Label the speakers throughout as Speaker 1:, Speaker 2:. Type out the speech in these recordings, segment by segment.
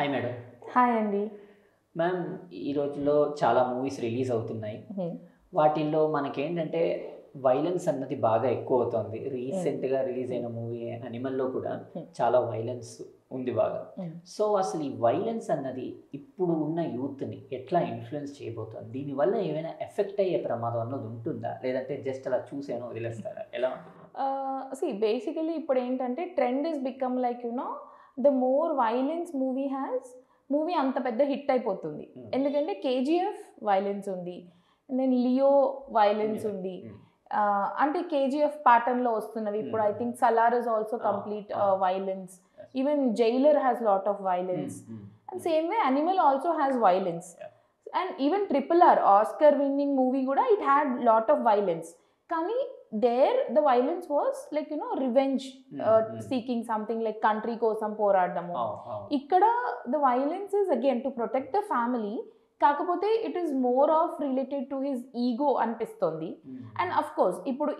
Speaker 1: Hi madam.
Speaker 2: Hi అండి.
Speaker 1: Ma'am, ఈ రోజుల్లో చాలా మూవీస్ రిలీజ్ అవుతున్నాయి.
Speaker 2: హ్మ్.
Speaker 1: వాటిల్లో మనకేంటంటే వైలెన్స్ అన్నది బాగా ఎక్కువ అవుతుంది.
Speaker 2: హ్మ్.
Speaker 1: రీసెంట్‌గా రిలీజ్ అయిన మూవీ 'యానిమల్‌లో' కూడా
Speaker 2: హ్మ్.
Speaker 1: చాలా వైలెన్స్ ఉంది బాగా.
Speaker 2: హ్మ్.
Speaker 1: సో, అసలు ఈ వైలెన్స్ అన్నది ఇప్పుడు ఉన్న యూత్‌ని ఎట్లా ఇన్‌ఫ్లుయెన్స్ చేయబోతోంది? దీనివల్ల ఏమైనా ఎఫెక్ట్ అయ్యే ప్రమాదం అన్నది ఉంటుందా? లేదంటే జస్ట్ అలా చూసేను వదిలేస్తారా? ఎలా ఉంటుంది?
Speaker 2: బేసికలీ ఇప్పుడేంటంటే trend is become like the more violence movie అంత పెద్ద హిట్ అయిపోతుంది.
Speaker 1: హ్మ్.
Speaker 2: ఎందుకంటే 'కేజీఎఫ్' వైలెన్స్ ఉంది. దెన్ 'లియో' వైలెన్స్ ఉంది.
Speaker 1: హ్మ్.
Speaker 2: అంటే 'కేజీఎఫ్' ప్యాటర్న్‌లో వస్తున్నవి. ఇప్పుడు I think 'Salaar' is also complete violence. Even 'Jailer' has lot of violence. And same way 'Animal' also has violence. And even RRR Oscar winning movie కూడా it had lot of violence. కానీ the violence was like revenge seeking something like country కోసం పోరాడము. ఇక్కడ the violence is again to protect the family. కాకపోతే it is more of related to his ego అనిపిస్తుంది. And of course ఇప్పుడు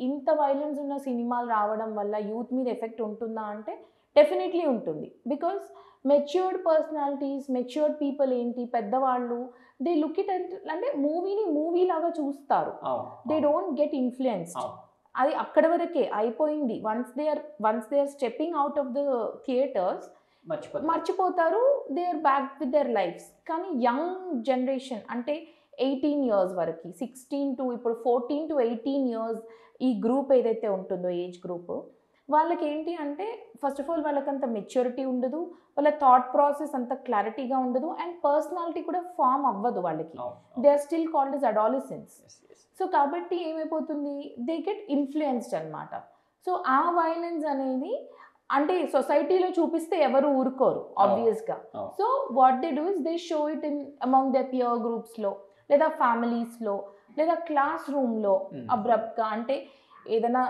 Speaker 2: ఇంత violence ఉన్న సినిమాలు రావడం వల్ల యూత్ మీద ఎఫెక్ట్ ఉంటుందా అంటే డెఫినెట్లీ ఉంటుంది. Because matured personalities, matured people ఏంటి, పెద్దవాళ్ళు దే లుక్ ఇట్ అంటే మూవీని మూవీ లాగా చూస్తారు. They don't get influenced. అది అక్కడ వరకే అయిపోయింది. Once they are stepping out of the theatres మర్చిపోతారు. They are back with their lives. కానీ యంగ్ జనరేషన్ అంటే 18 years వరకు, 16 టు ఇప్పుడు 14 to 18 years ఈ గ్రూప్ ఏదైతే ఉంటుందో ఏజ్ గ్రూప్, వాళ్ళకి ఏంటి అంటే ఫస్ట్ ఆఫ్ ఆల్ వాళ్ళకంత మెచ్యూరిటీ ఉండదు, వాళ్ళ థాట్ ప్రాసెస్ అంత క్లారిటీగా ఉండదు, అండ్ పర్సనాలిటీ కూడా ఫామ్ అవ్వదు వాళ్ళకి. They are still called as adolescence. So కాబట్టి ఏమైపోతుంది, దే గెట్ ఇన్ఫ్లుయెన్స్డ్ అనమాట. సో ఆ వైలెన్స్ అనేది అంటే సొసైటీలో చూపిస్తే ఎవరు ఊరుకోరు ఆబ్వియస్గా. So what they do is they show it in among the peer గ్రూప్స్లో, లేదా ఫ్యామిలీస్లో, లేదా క్లాస్ రూమ్లో అబ్రప్ట్గా. అంటే ఏదైనా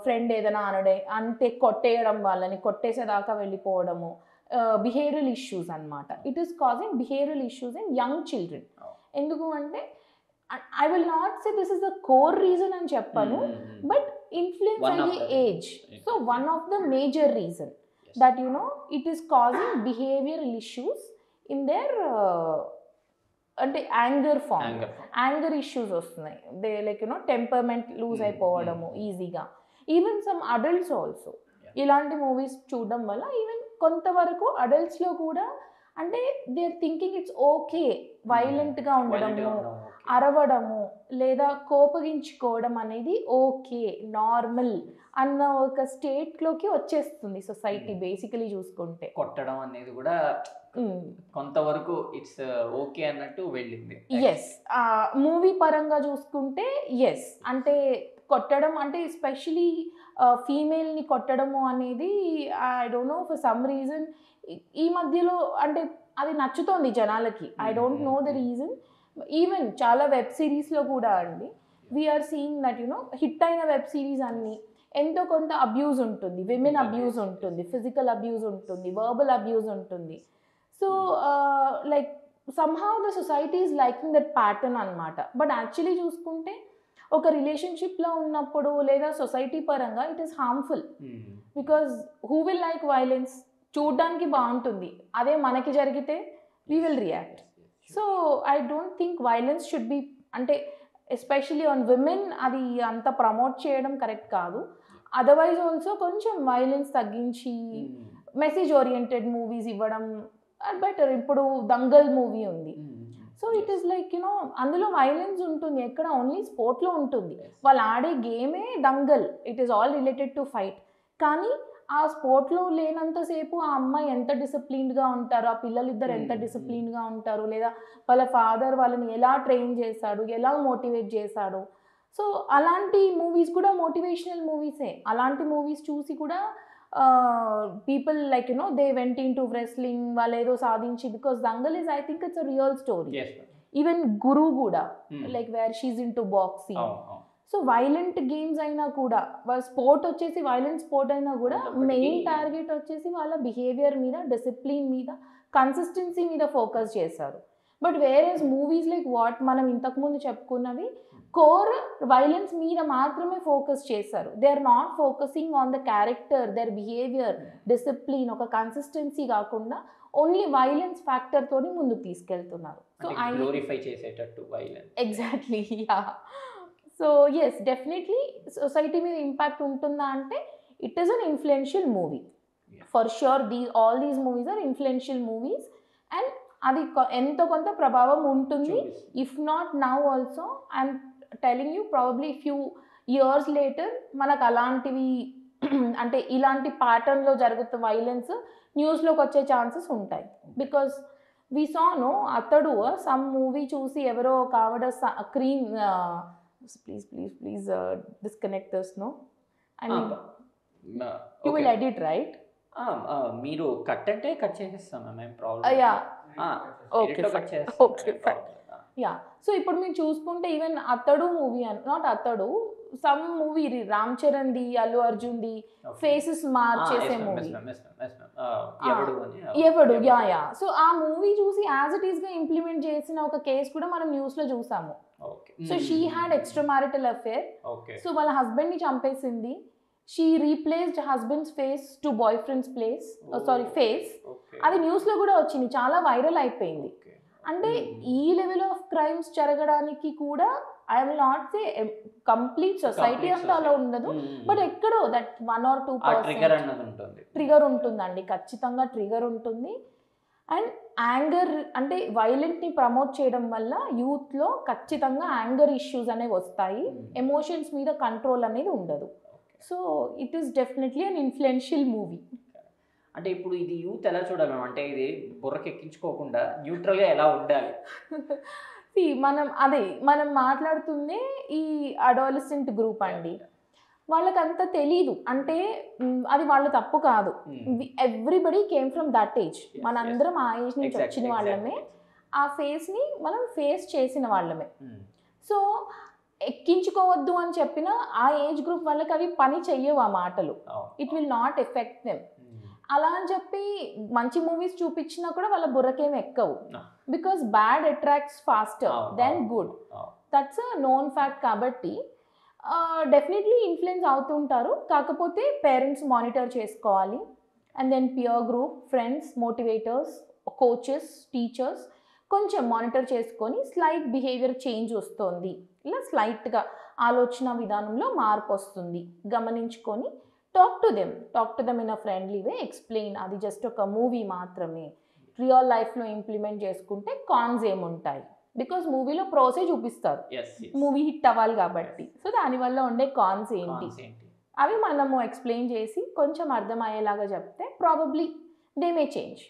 Speaker 2: ఫ్రెండ్ ఏదైనా అంటే కొట్టేయడం, వాళ్ళని కొట్టేసేదాకా వెళ్ళిపోవడము, బిహేవియరల్ ఇష్యూస్ అనమాట. It is causing behavioural issues in young children. ఎందుకు అంటే I will not say this is the core reason అని చెప్పను, బట్ ఇన్ఫ్లుయెన్స్ అయ్యే age. So one of the major reason that it is causing behavioural issues in there అంటే anger issues వస్తున్నాయి. They like temperament loose అయిపోవడము ఈజీగా. Even some adults also ఇలాంటి movies చూడడం వల్ల ఈవెన్ కొంతవరకు అడల్ట్స్లో కూడా అంటే they are thinking it's okay వైలెంట్గా ఉండడము, అరవడము, లేదా కోపగించుకోవడం అనేది ఓకే, నార్మల్ అన్న ఒక స్టేట్లోకి వచ్చేస్తుంది సొసైటీ. బేసికలీ చూసుకుంటే
Speaker 1: కొట్టడం అనేది కూడా కొంతవరకు ఇట్స్ ఓకే అన్నట్టు వెళ్ళింది.
Speaker 2: ఎస్, మూవీ పరంగా చూసుకుంటే ఎస్. అంటే కొట్టడం అంటే ఎస్పెషలీ ఫీమేల్ని కొట్టడము అనేది I don't know for some reason ఈ మధ్యలో అంటే అది నచ్చుతోంది జనాలకి. I don't know the reason. Even చాలా వెబ్ సిరీస్లో కూడా అండి వీఆర్ సీయింగ్ దట్ హిట్ అయిన వెబ్ సిరీస్ అన్నీ ఎంతో కొంత అబ్యూజ్ ఉంటుంది, విమెన్ అబ్యూజ్ ఉంటుంది, ఫిజికల్ అబ్యూజ్ ఉంటుంది, వర్బల్ అబ్యూజ్ ఉంటుంది. So like somehow the society is liking that pattern అనమాట. బట్ యాక్చువల్లీ చూసుకుంటే ఒక రిలేషన్షిప్లో ఉన్నప్పుడు లేదా సొసైటీ పరంగా it is harmful. Because who will like violence? చూడ్డానికి బాగుంటుంది, అదే మనకి జరిగితే we will react. So I don't think violence should be అంటే ఎస్పెషలీ ఆన్ విమెన్ అది అంత ప్రమోట్ చేయడం కరెక్ట్ కాదు. అదర్వైజ్ ఆల్సో కొంచెం వైలెన్స్ తగ్గించి మెసేజ్ ఓరియంటెడ్ మూవీస్ ఇవ్వడం బెటర్. ఇప్పుడు దంగల్ మూవీ ఉంది. సో ఇట్ ఈస్ లైక్ అందులో వైలెన్స్ ఉంటుంది, ఎక్కడ ఓన్లీ స్పోర్ట్లో ఉంటుంది. వాళ్ళు ఆడే గేమే Dangal, it is all related to fight. కానీ ఆ స్పోర్ట్లో లేనంతసేపు ఆ అమ్మాయి ఎంత డిసిప్లిన్డ్గా ఉంటారు, ఆ పిల్లలిద్దరు ఎంత డిసిప్లిన్డ్గా ఉంటారు, లేదా వాళ్ళ ఫాదర్ వాళ్ళని ఎలా ట్రైన్ చేశాడు, ఎలా మోటివేట్ చేశాడు. సో అలాంటి మూవీస్ కూడా మోటివేషనల్ మూవీసే. అలాంటి మూవీస్ చూసి కూడా people like they went in to wrestling, వాళ్ళు ఏదో సాధించి. Because Dangal is I think it's a real story. Even Guru కూడా like where she's in to boxing. So violent games అయినా కూడా వాళ్ళ స్పోర్ట్ వచ్చేసి వైలెంట్ స్పోర్ట్ అయినా కూడా మెయిన్ టార్గెట్ వచ్చేసి వాళ్ళ బిహేవియర్ మీద, డిసిప్లిన్ మీద, కన్సిస్టెన్సీ మీద ఫోకస్ చేశారు. But various movies like what మనం ఇంతకుముందు చెప్పుకున్నవి కోర్ వైలెన్స్ మీద మాత్రమే ఫోకస్ చేశారు. They are not focusing on the character, their behaviour, discipline, ఒక కన్సిస్టెన్సీ కాకుండా ఓన్లీ వైలెన్స్ ఫ్యాక్టర్ తోని ముందుకు తీసుకెళ్తున్నారు. సో ఐ
Speaker 1: గ్లోరిఫై చేసేటట్టు violence.
Speaker 2: Exactly yeah. So yes definitely society మీద ఇంపాక్ట్ ఉంటుందా అంటే it is an influential movie for sure. All these movies are influential movies and అది ఎంతో కొంత ప్రభావం ఉంటుంది. If not now also I'm telling you probably few years later మనకు అలాంటివి అంటే ఇలాంటి ప్యాటర్న్లో జరుగుతున్న వైలెన్స్ న్యూస్లోకి వచ్చే ఛాన్సెస్ ఉంటాయి. Because we saw no Athadu some movie చూసి ఎవరో ఒక ఆవిడ crime please disconnect this no I mean you will edit right.
Speaker 1: మీరు కట్ అంటే కట్ చేసేస్తాం మేము problem.
Speaker 2: Yeah
Speaker 1: okay
Speaker 2: okay fine. Yeah so ఇప్పుడు మీరు చూసుకుంటే even Athadu movie not Athadu some movie Ram Charan the Allu Arjun the faces మార్చేసే movie Yevadu yeah yeah. So ఆ movie చూసి యాజ్ ఇట్ ఈస్ గా ఇంప్లిమెంట్ చేసిన ఒక కేసు కూడా మనం న్యూస్ లో చూసాము. So she had extra marital affair. So వాళ్ళ హస్బెండ్ ని చంపేసింది. She replaced husband's face to boyfriend's face. అది న్యూస్ లో కూడా వచ్చింది, చాలా వైరల్ అయిపోయింది. అంటే ఈ లెవెల్ ఆఫ్ క్రైమ్స్ జరగడానికి కూడా I'm not say complete society అంతా అలా ఉండదు, బట్ ఎక్కడో దట్ 1 or 2% ట్రిగర్ ఉంటుందండి, ఖచ్చితంగా ట్రిగర్ ఉంటుంది. అండ్ యాంగర్ అంటే వైలెంట్ని ప్రమోట్ చేయడం వల్ల యూత్లో ఖచ్చితంగా యాంగర్ ఇష్యూస్ అనేవి వస్తాయి, ఎమోషన్స్ మీద కంట్రోల్ అనేది ఉండదు. So it is definitely an influential movie.
Speaker 1: అంటే ఇప్పుడు ఇది యూత్ ఎలా చూడాలి మేము, అంటే ఇది బుర్రకెక్కించుకోకుండా న్యూట్రల్గా ఎలా ఉండాలి?
Speaker 2: మనం మాట్లాడుతుంది ఈ అడాలసెంట్ గ్రూప్ అండి. వాళ్ళకంత తెలీదు, అంటే అది వాళ్ళ తప్పు కాదు. Everybody came from that age. మనందరం ఆ ఏజ్ నుంచి వచ్చిన వాళ్ళమే, ఆ ఫేస్ని మనం ఫేస్ చేసిన వాళ్ళమే. సో ఎక్కించుకోవద్దు అని చెప్పిన ఆ ఏజ్ గ్రూప్ వాళ్ళకి అవి పని చెయ్యవు ఆ మాటలు. It will not effect them. అలా అని చెప్పి మంచి మూవీస్ చూపించినా కూడా వాళ్ళ బుర్రకేం ఎక్కవు. Because bad attracts faster than good, that's a known fact. కాబట్టి డెఫినెట్లీ ఇన్ఫ్లుయెన్స్ అవుతుంటారు, కాకపోతే పేరెంట్స్ మానిటర్ చేసుకోవాలి. And then peer group, friends, motivators, coaches, teachers కొంచెం మానిటర్ చేసుకొని స్లైట్ బిహేవియర్ చేంజ్ వస్తుంది, ఇలా స్లైట్గా ఆలోచన విధానంలో మార్పు వస్తుంది గమనించుకొని talk to them in a friendly way, explain అది జస్ట్ ఒక మూవీ మాత్రమే, రియల్ లైఫ్లో ఇంప్లిమెంట్ చేసుకుంటే కాన్స్ ఏముంటాయి. బికాస్ మూవీలో ప్రోసే చూపిస్తారు, మూవీ హిట్ అవ్వాలి కాబట్టి. సో దానివల్ల ఉండే కాన్స్ ఏంటి అవి మనము ఎక్స్ప్లెయిన్ చేసి కొంచెం అర్థమయ్యేలాగా చెప్తే ప్రాబబ్లీ దే మే చేంజ్.